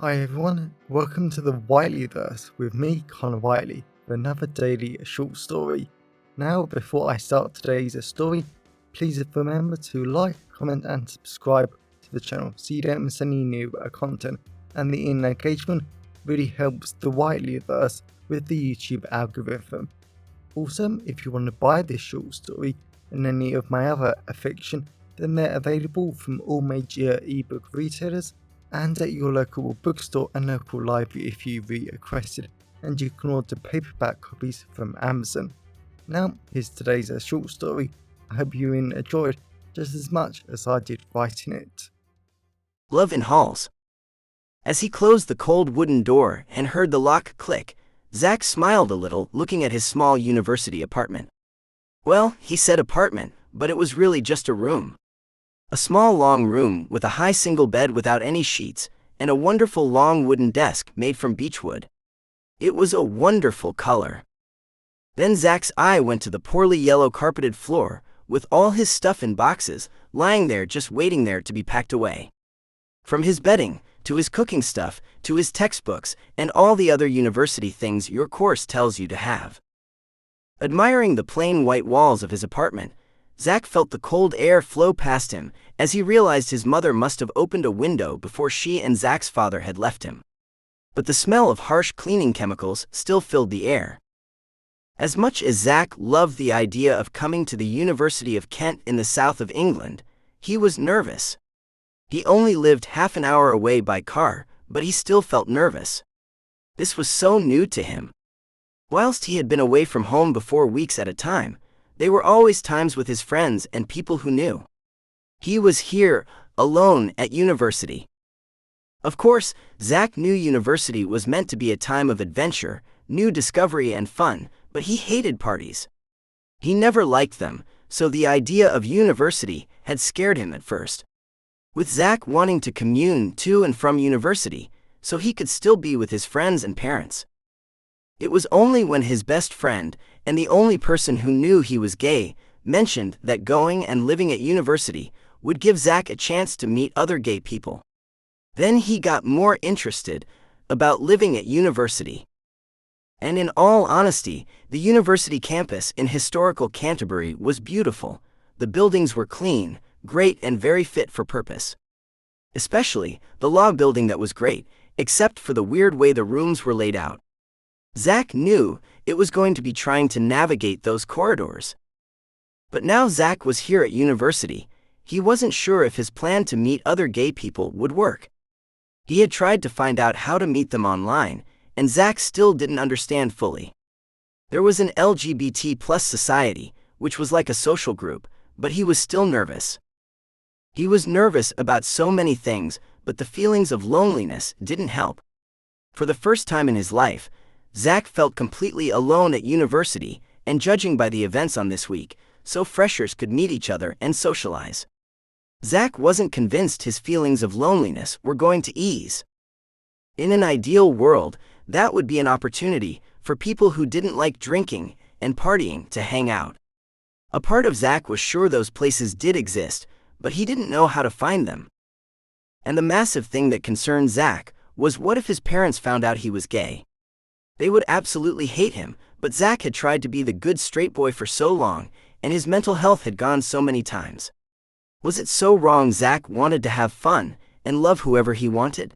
Hi everyone, welcome to the Whiteleyverse with me, Connor Whiteley, for another daily short story. Now, before I start today's story, please remember to like, comment and subscribe to the channel so you don't miss any new content, and the engagement really helps the Whiteleyverse with the YouTube algorithm. Also, if you want to buy this short story and any of my other fiction, then they're available from all major ebook retailers and at your local bookstore and local library if you requested, and you can order paperback copies from Amazon. Now, here's today's short story. I hope you enjoyed just as much as I did writing it. Love in Halls. As he closed the cold wooden door and heard the lock click, Zach smiled a little, looking at his small university apartment. Well, he said apartment, but it was really just a room. A small long room with a high single bed without any sheets, and a wonderful long wooden desk made from beechwood. It was a wonderful color. Then Zach's eye went to the poorly yellow carpeted floor, with all his stuff in boxes, lying there just waiting there to be packed away. From his bedding, to his cooking stuff, to his textbooks, and all the other university things your course tells you to have. Admiring the plain white walls of his apartment, Zach felt the cold air flow past him as he realized his mother must have opened a window before she and Zach's father had left him. But the smell of harsh cleaning chemicals still filled the air. As much as Zach loved the idea of coming to the University of Kent in the south of England, he was nervous. He only lived half an hour away by car, but he still felt nervous. This was so new to him. Whilst he had been away from home before weeks at a time, they were always times with his friends and people who knew. He was here, alone, at university. Of course, Zach knew university was meant to be a time of adventure, new discovery and fun, but he hated parties. He never liked them, so the idea of university had scared him at first. With Zach wanting to commune to and from university, so he could still be with his friends and parents. It was only when his best friend, and the only person who knew he was gay, mentioned that going and living at university would give Zach a chance to meet other gay people. Then he got more interested about living at university. And in all honesty, the university campus in historical Canterbury was beautiful. The buildings were clean, great and very fit for purpose. Especially the law building that was great, except for the weird way the rooms were laid out. Zach knew it was going to be trying to navigate those corridors. But now Zach was here at university. He wasn't sure if his plan to meet other gay people would work. He had tried to find out how to meet them online, and Zach still didn't understand fully. There was an LGBT+ society, which was like a social group, but he was still nervous. He was nervous about so many things, but the feelings of loneliness didn't help. For the first time in his life, Zach felt completely alone at university, and judging by the events on this week, so freshers could meet each other and socialize. Zach wasn't convinced his feelings of loneliness were going to ease. In an ideal world, that would be an opportunity for people who didn't like drinking and partying to hang out. A part of Zach was sure those places did exist, but he didn't know how to find them. And the massive thing that concerned Zach was, what if his parents found out he was gay? They would absolutely hate him, but Zach had tried to be the good straight boy for so long, and his mental health had gone so many times. Was it so wrong Zach wanted to have fun and love whoever he wanted?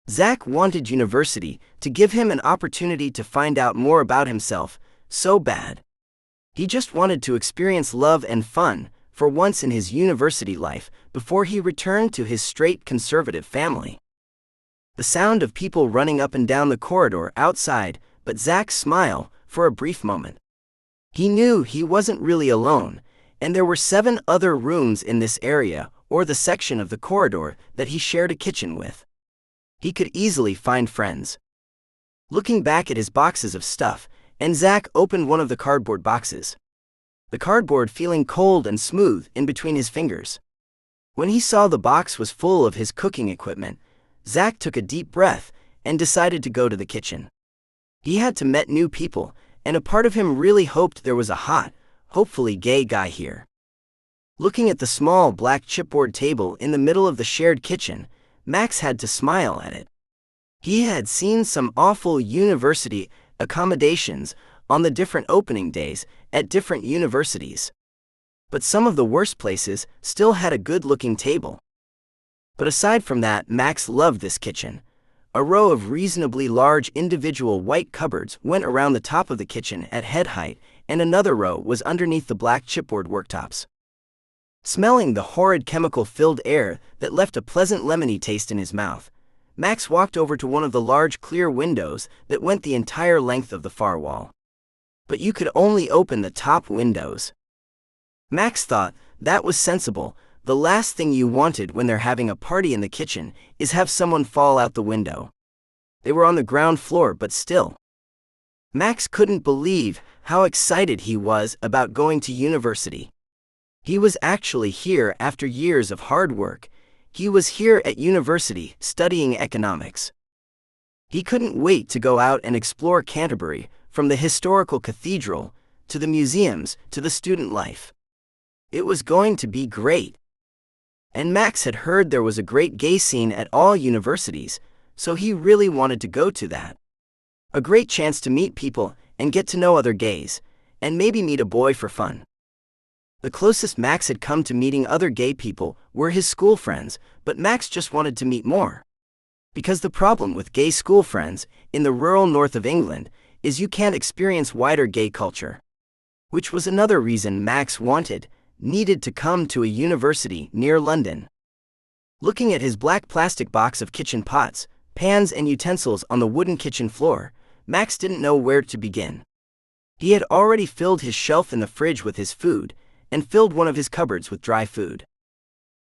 Zach wanted university to give him an opportunity to find out more about himself, so bad. He just wanted to experience love and fun for once in his university life before he returned to his straight conservative family. The sound of people running up and down the corridor outside, but Zach's smile for a brief moment. He knew he wasn't really alone, and there were 7 other rooms in this area or the section of the corridor that he shared a kitchen with. He could easily find friends. Looking back at his boxes of stuff, and Zach opened one of the cardboard boxes. The cardboard feeling cold and smooth in between his fingers. When he saw the box was full of his cooking equipment, Zach took a deep breath and decided to go to the kitchen. He had to meet new people, and a part of him really hoped there was a hot, hopefully gay guy here. Looking at the small black chipboard table in the middle of the shared kitchen, Max had to smile at it. He had seen some awful university accommodations on the different opening days at different universities. But some of the worst places still had a good-looking table. But aside from that, Max loved this kitchen. A row of reasonably large individual white cupboards went around the top of the kitchen at head height, and another row was underneath the black chipboard worktops. Smelling the horrid chemical-filled air that left a pleasant lemony taste in his mouth, Max walked over to one of the large clear windows that went the entire length of the far wall. But you could only open the top windows. Max thought that was sensible. The last thing you wanted when they're having a party in the kitchen is have someone fall out the window. They were on the ground floor, but still. Max couldn't believe how excited he was about going to university. He was actually here after years of hard work. He was here at university studying economics. He couldn't wait to go out and explore Canterbury, from the historical cathedral, to the museums, to the student life. It was going to be great. And Max had heard there was a great gay scene at all universities, so he really wanted to go to that. A great chance to meet people and get to know other gays, and maybe meet a boy for fun. The closest Max had come to meeting other gay people were his school friends, but Max just wanted to meet more. Because the problem with gay school friends in the rural north of England is you can't experience wider gay culture. Which was another reason Max needed to come to a university near London. Looking at his black plastic box of kitchen pots, pans and utensils on the wooden kitchen floor, Max didn't know where to begin. He had already filled his shelf in the fridge with his food, and filled one of his cupboards with dry food.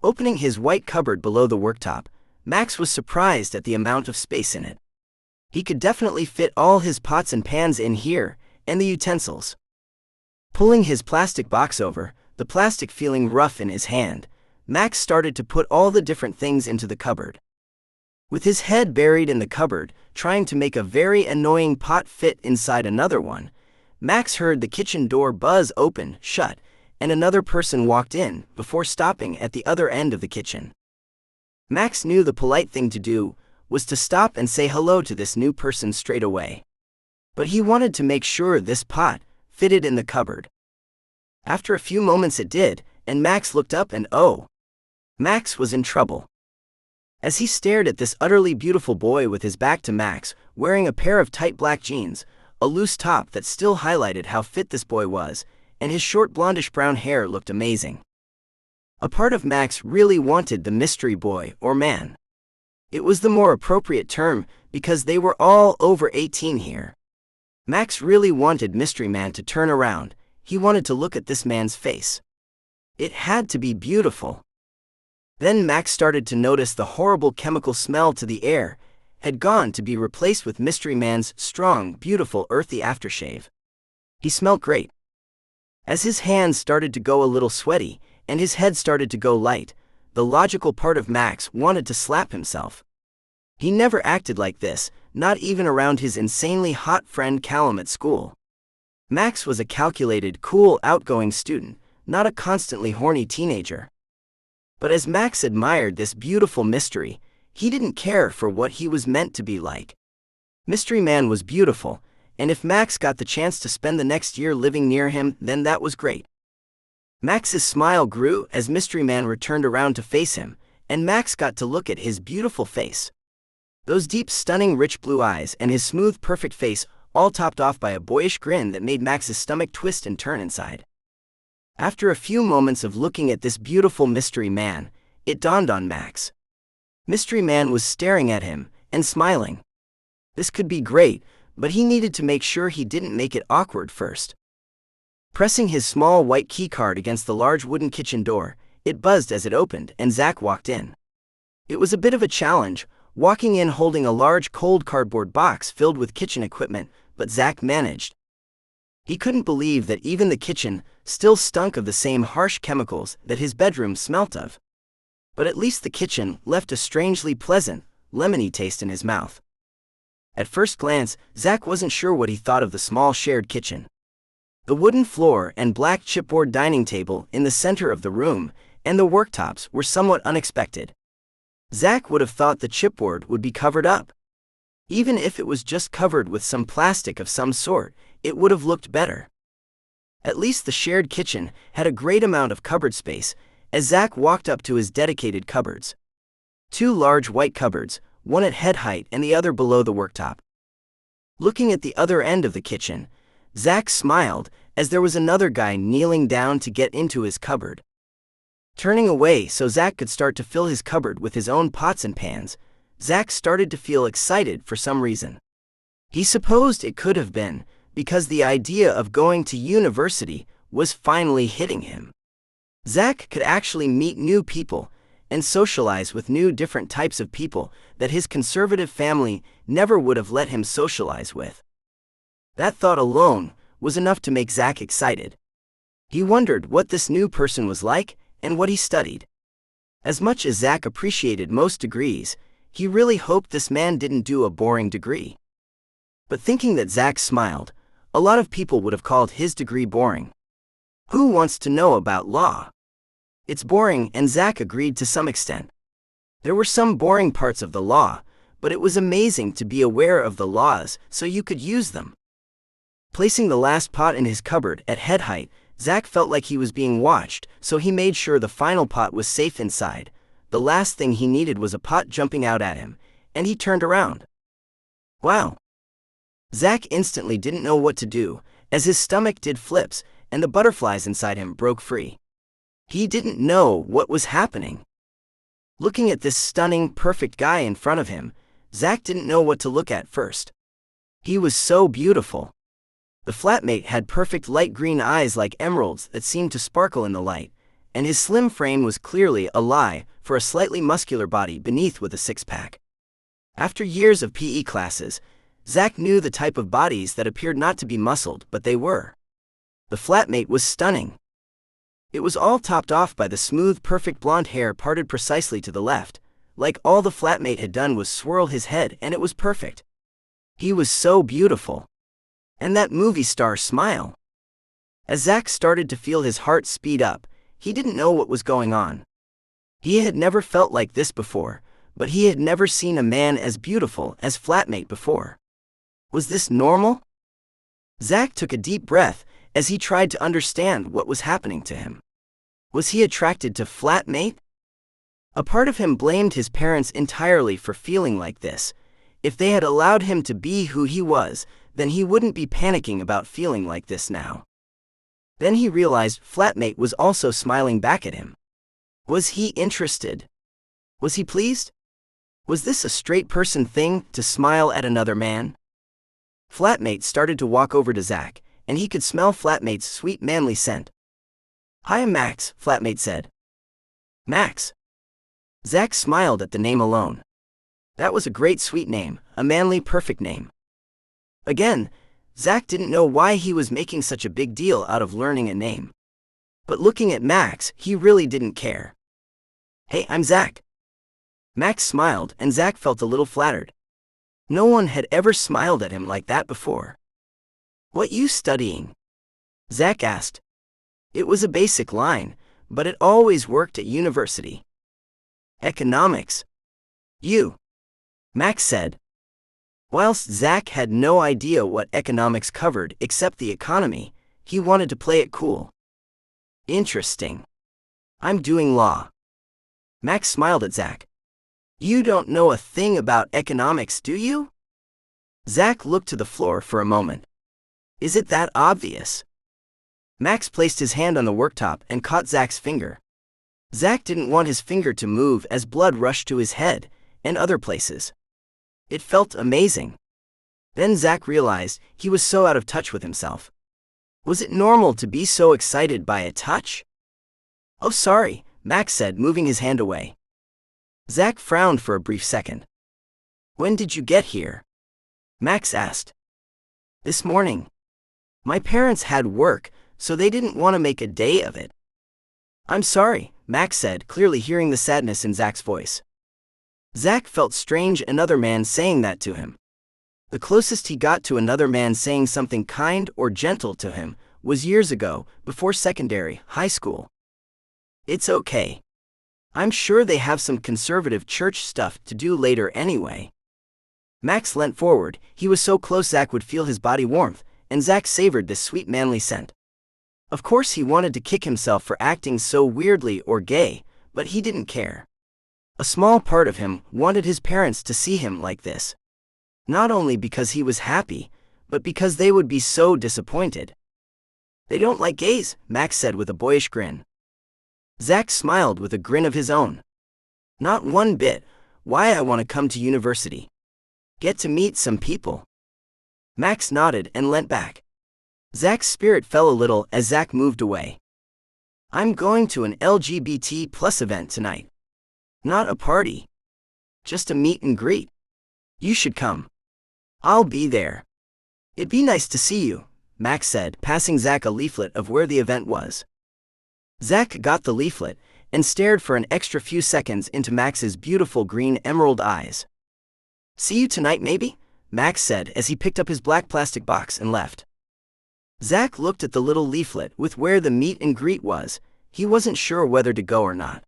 Opening his white cupboard below the worktop, Max was surprised at the amount of space in it. He could definitely fit all his pots and pans in here, and the utensils. Pulling his plastic box over, the plastic feeling rough in his hand, Max started to put all the different things into the cupboard. With his head buried in the cupboard, trying to make a very annoying pot fit inside another one, Max heard the kitchen door buzz open, shut, and another person walked in before stopping at the other end of the kitchen. Max knew the polite thing to do was to stop and say hello to this new person straight away. But he wanted to make sure this pot fitted in the cupboard. After a few moments it did, and Max looked up and Max was in trouble. As he stared at this utterly beautiful boy with his back to Max, wearing a pair of tight black jeans, a loose top that still highlighted how fit this boy was, and his short blondish brown hair looked amazing. A part of Max really wanted the mystery boy or man. It was the more appropriate term because they were all over 18 here. Max really wanted Mystery Man to turn around. He wanted to look at this man's face. It had to be beautiful. Then Max started to notice the horrible chemical smell to the air had gone to be replaced with Mystery Man's strong, beautiful, earthy aftershave. He smelled great. As his hands started to go a little sweaty, and his head started to go light, the logical part of Max wanted to slap himself. He never acted like this, not even around his insanely hot friend Callum at school. Max was a calculated, cool, outgoing student, not a constantly horny teenager. But as Max admired this beautiful mystery, he didn't care for what he was meant to be like. Mystery Man was beautiful, and if Max got the chance to spend the next year living near him, then that was great. Max's smile grew as Mystery Man returned around to face him, and Max got to look at his beautiful face. Those deep, stunning, rich blue eyes and his smooth, perfect face, all topped off by a boyish grin that made Max's stomach twist and turn inside. After a few moments of looking at this beautiful Mystery Man, it dawned on Max. Mystery Man was staring at him and smiling. This could be great, but he needed to make sure he didn't make it awkward first. Pressing his small white keycard against the large wooden kitchen door, it buzzed as it opened and Zach walked in. It was a bit of a challenge, walking in holding a large cold cardboard box filled with kitchen equipment, but Zach managed. He couldn't believe that even the kitchen still stunk of the same harsh chemicals that his bedroom smelt of. But at least the kitchen left a strangely pleasant, lemony taste in his mouth. At first glance, Zach wasn't sure what he thought of the small shared kitchen. The wooden floor and black chipboard dining table in the center of the room and the worktops were somewhat unexpected. Zach would have thought the chipboard would be covered up. Even if it was just covered with some plastic of some sort, it would have looked better. At least the shared kitchen had a great amount of cupboard space, as Zach walked up to his dedicated cupboards. 2 large white cupboards, one at head height and the other below the worktop. Looking at the other end of the kitchen, Zach smiled as there was another guy kneeling down to get into his cupboard. Turning away so Zach could start to fill his cupboard with his own pots and pans, Zach started to feel excited for some reason. He supposed it could have been because the idea of going to university was finally hitting him. Zach could actually meet new people and socialize with new different types of people that his conservative family never would have let him socialize with. That thought alone was enough to make Zach excited. He wondered what this new person was like and what he studied. As much as Zach appreciated most degrees, he really hoped this man didn't do a boring degree. But thinking that Zach smiled, a lot of people would have called his degree boring. Who wants to know about law? It's boring, and Zach agreed to some extent. There were some boring parts of the law, but it was amazing to be aware of the laws so you could use them. Placing the last pot in his cupboard at head height, Zach felt like he was being watched, so he made sure the final pot was safe inside. The last thing he needed was a pot jumping out at him, and he turned around. Wow! Zach instantly didn't know what to do, as his stomach did flips, and the butterflies inside him broke free. He didn't know what was happening. Looking at this stunning, perfect guy in front of him, Zach didn't know what to look at first. He was so beautiful. The flatmate had perfect light green eyes like emeralds that seemed to sparkle in the light, and his slim frame was clearly a lie for a slightly muscular body beneath with a six-pack. After years of PE classes, Zach knew the type of bodies that appeared not to be muscled, but they were. The flatmate was stunning. It was all topped off by the smooth, perfect blonde hair parted precisely to the left, like all the flatmate had done was swirl his head, and it was perfect. He was so beautiful. And that movie star smile. As Zach started to feel his heart speed up, he didn't know what was going on. He had never felt like this before, but he had never seen a man as beautiful as flatmate before. Was this normal? Zach took a deep breath as he tried to understand what was happening to him. Was he attracted to flatmate? A part of him blamed his parents entirely for feeling like this. If they had allowed him to be who he was, then he wouldn't be panicking about feeling like this now. Then he realized flatmate was also smiling back at him. Was he interested? Was he pleased? Was this a straight person thing to smile at another man? Flatmate started to walk over to Zach, and he could smell flatmate's sweet manly scent. "Hi, I'm Max," flatmate said. Max. Zach smiled at the name alone. That was a great sweet name, a manly perfect name. Again, Zach didn't know why he was making such a big deal out of learning a name. But looking at Max, he really didn't care. "Hey, I'm Zach." Max smiled, and Zach felt a little flattered. No one had ever smiled at him like that before. "What you studying?" Zach asked. It was a basic line, but it always worked at university. "Economics." "You?" Max said. Whilst Zach had no idea what economics covered except the economy, he wanted to play it cool. "Interesting. I'm doing law." Max smiled at Zach. "You don't know a thing about economics, do you?" Zach looked to the floor for a moment. "Is it that obvious?" Max placed his hand on the worktop and caught Zach's finger. Zach didn't want his finger to move as blood rushed to his head and other places. It felt amazing. Then Zach realized he was so out of touch with himself. Was it normal to be so excited by a touch? "Oh, sorry," Max said, moving his hand away. Zach frowned for a brief second. "When did you get here?" Max asked. "This morning. My parents had work, so they didn't want to make a day of it." "I'm sorry," Max said, clearly hearing the sadness in Zach's voice. Zach felt strange another man saying that to him. The closest he got to another man saying something kind or gentle to him was years ago, before secondary, high school. "It's okay. I'm sure they have some conservative church stuff to do later anyway." Max leant forward. He was so close Zach would feel his body warmth, and Zach savored this sweet manly scent. Of course he wanted to kick himself for acting so weirdly or gay, but he didn't care. A small part of him wanted his parents to see him like this. Not only because he was happy, but because they would be so disappointed. "They don't like gays," Max said with a boyish grin. Zach smiled with a grin of his own. "Not one bit. Why I want to come to university. Get to meet some people." Max nodded and leant back. Zach's spirit fell a little as Zach moved away. "I'm going to an LGBT+ event tonight. Not a party. Just a meet and greet. You should come. I'll be there." "It'd be nice to see you," Max said, passing Zach a leaflet of where the event was. Zach got the leaflet and stared for an extra few seconds into Max's beautiful green emerald eyes. "See you tonight maybe?" Max said as he picked up his black plastic box and left. Zach looked at the little leaflet with where the meet and greet was. He wasn't sure whether to go or not.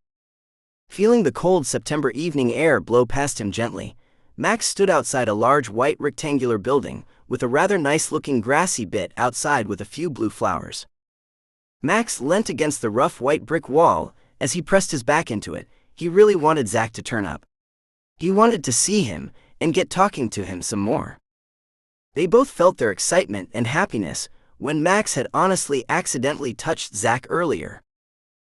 Feeling the cold September evening air blow past him gently, Max stood outside a large white rectangular building with a rather nice-looking grassy bit outside with a few blue flowers. Max leant against the rough white brick wall as he pressed his back into it. He really wanted Zach to turn up. He wanted to see him and get talking to him some more. They both felt their excitement and happiness when Max had honestly accidentally touched Zach earlier.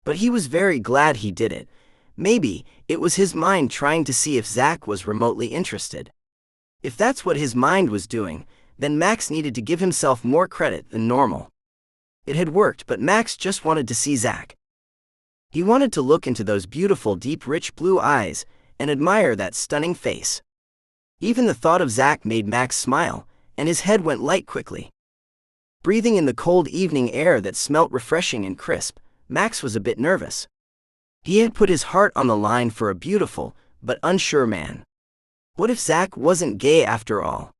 But he was very glad he did it. Maybe it was his mind trying to see if Zach was remotely interested. If that's what his mind was doing, then Max needed to give himself more credit than normal. It had worked, but Max just wanted to see Zach. He wanted to look into those beautiful, deep, rich blue eyes and admire that stunning face. Even the thought of Zach made Max smile, and his head went light quickly. Breathing in the cold evening air that smelt refreshing and crisp, Max was a bit nervous. He had put his heart on the line for a beautiful, but unsure man. What if Zach wasn't gay after all?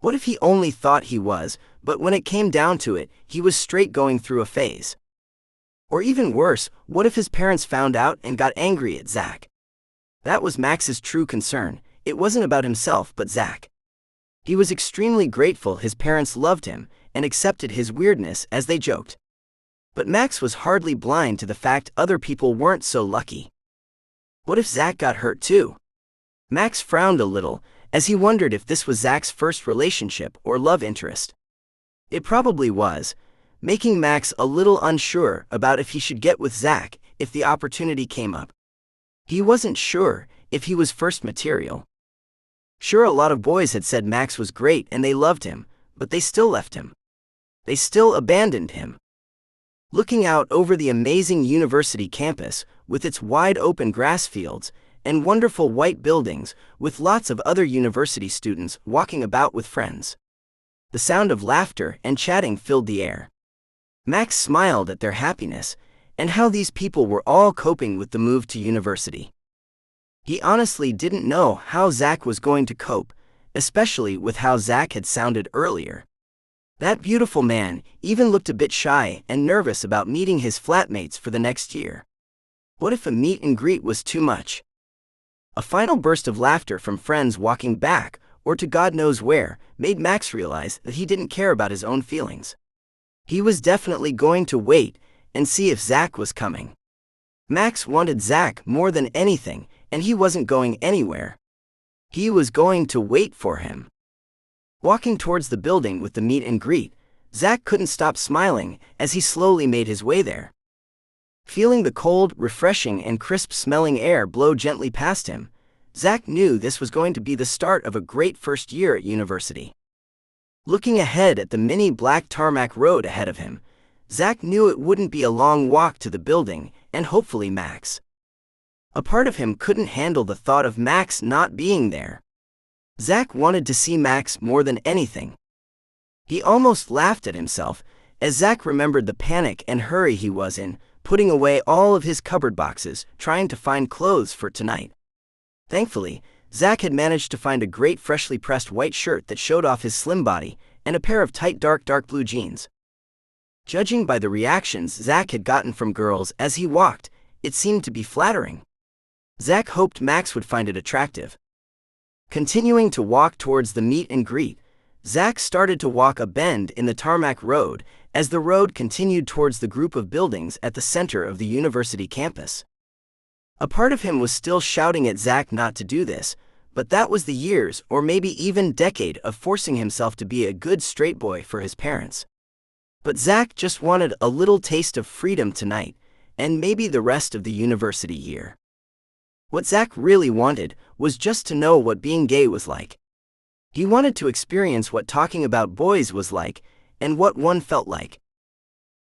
What if he only thought he was, but when it came down to it, he was straight going through a phase? Or even worse, what if his parents found out and got angry at Zach? That was Max's true concern. It wasn't about himself but Zach. He was extremely grateful his parents loved him and accepted his weirdness as they joked. But Max was hardly blind to the fact other people weren't so lucky. What if Zach got hurt too? Max frowned a little as he wondered if this was Zach's first relationship or love interest. It probably was, making Max a little unsure about if he should get with Zach if the opportunity came up. He wasn't sure if he was first material. Sure, a lot of boys had said Max was great and they loved him, but they still left him. They still abandoned him. Looking out over the amazing university campus with its wide-open grass fields and wonderful white buildings with lots of other university students walking about with friends. The sound of laughter and chatting filled the air. Max smiled at their happiness and how these people were all coping with the move to university. He honestly didn't know how Zach was going to cope, especially with how Zach had sounded earlier. That beautiful man even looked a bit shy and nervous about meeting his flatmates for the next year. What if a meet and greet was too much? A final burst of laughter from friends walking back, or to God knows where, made Max realize that he didn't care about his own feelings. He was definitely going to wait and see if Zach was coming. Max wanted Zach more than anything, and he wasn't going anywhere. He was going to wait for him. Walking towards the building with the meet and greet, Zach couldn't stop smiling as he slowly made his way there. Feeling the cold, refreshing and crisp-smelling air blow gently past him, Zach knew this was going to be the start of a great first year at university. Looking ahead at the mini black tarmac road ahead of him, Zach knew it wouldn't be a long walk to the building and hopefully Max. A part of him couldn't handle the thought of Max not being there. Zach wanted to see Max more than anything. He almost laughed at himself as Zach remembered the panic and hurry he was in, putting away all of his cupboard boxes, trying to find clothes for tonight. Thankfully, Zach had managed to find a great freshly pressed white shirt that showed off his slim body and a pair of tight dark blue jeans. Judging by the reactions Zach had gotten from girls as he walked, it seemed to be flattering. Zach hoped Max would find it attractive. Continuing to walk towards the meet and greet, Zach started to walk a bend in the tarmac road as the road continued towards the group of buildings at the center of the university campus. A part of him was still shouting at Zach not to do this, but that was the years or maybe even decade of forcing himself to be a good straight boy for his parents. But Zach just wanted a little taste of freedom tonight, and maybe the rest of the university year. What Zach really wanted was just to know what being gay was like. He wanted to experience what talking about boys was like, and what one felt like.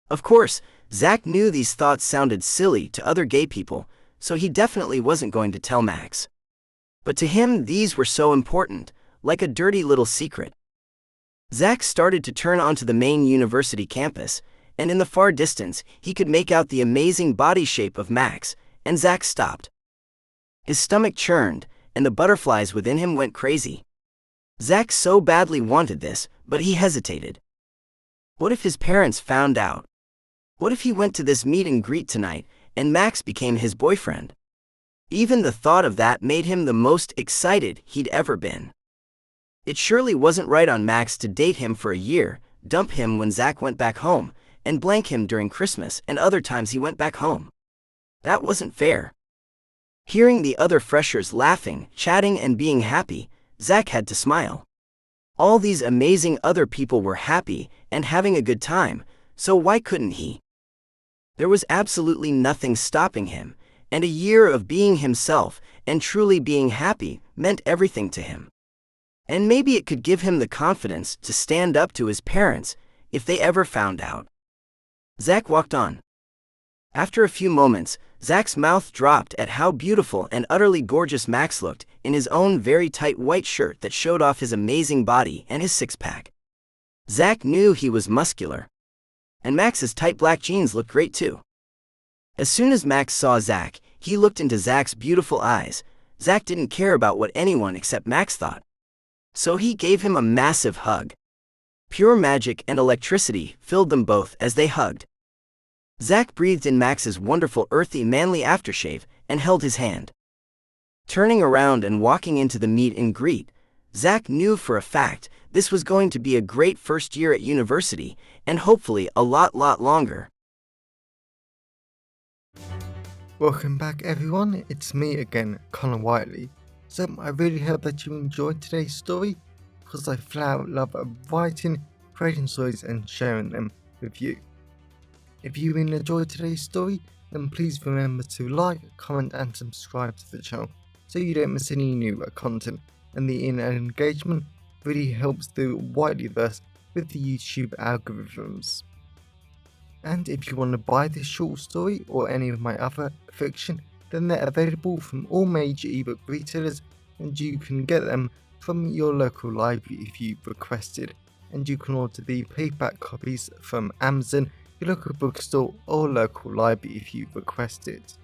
Of course, Zach knew these thoughts sounded silly to other gay people, so he definitely wasn't going to tell Max. But to him these were so important, like a dirty little secret. Zach started to turn onto the main university campus, and in the far distance he could make out the amazing body shape of Max, and Zach stopped. His stomach churned, and the butterflies within him went crazy. Zach so badly wanted this, but he hesitated. What if his parents found out? What if he went to this meet and greet tonight, and Max became his boyfriend? Even the thought of that made him the most excited he'd ever been. It surely wasn't right on Max to date him for a year, dump him when Zach went back home, and blank him during Christmas and other times he went back home. That wasn't fair. Hearing the other freshers laughing, chatting and being happy, Zach had to smile. All these amazing other people were happy and having a good time, so why couldn't he? There was absolutely nothing stopping him, and a year of being himself and truly being happy meant everything to him. And maybe it could give him the confidence to stand up to his parents if they ever found out. Zach walked on. After a few moments, Zach's mouth dropped at how beautiful and utterly gorgeous Max looked in his own very tight white shirt that showed off his amazing body and his six-pack. Zach knew he was muscular. And Max's tight black jeans looked great too. As soon as Max saw Zach, he looked into Zach's beautiful eyes. Zach didn't care about what anyone except Max thought. So he gave him a massive hug. Pure magic and electricity filled them both as they hugged. Zach breathed in Max's wonderful earthy manly aftershave and held his hand. Turning around and walking into the meet and greet, Zach knew for a fact this was going to be a great first year at university and hopefully a lot longer. Welcome back everyone, it's me again, Connor Whiteley. So I really hope that you enjoyed today's story, because I flat out love writing, creating stories and sharing them with you. If you really enjoyed today's story, then please remember to like, comment and subscribe to the channel so you don't miss any new content, and the engagement really helps the Whiteleyverse with the YouTube algorithms. And if you want to buy this short story or any of my other fiction, then they're available from all major ebook retailers, and you can get them from your local library if you requested, and you can order the paperback copies from Amazon, your local bookstore or local library if you request it.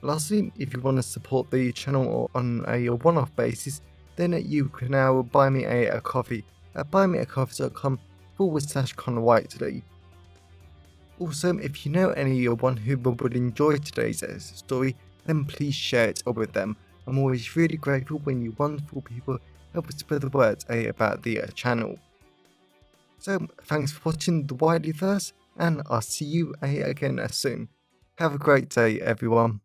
Lastly, if you want to support the channel on a one-off basis, then you can now buy me a coffee at buymeacoffee.com/Connor Whiteley. Also, if you know anyone who would enjoy today's story, then please share it with them. I'm always really grateful when you wonderful people help spread the word about the channel. So, thanks for watching the Whiteleyverse, and I'll see you again soon. Have a great day, everyone.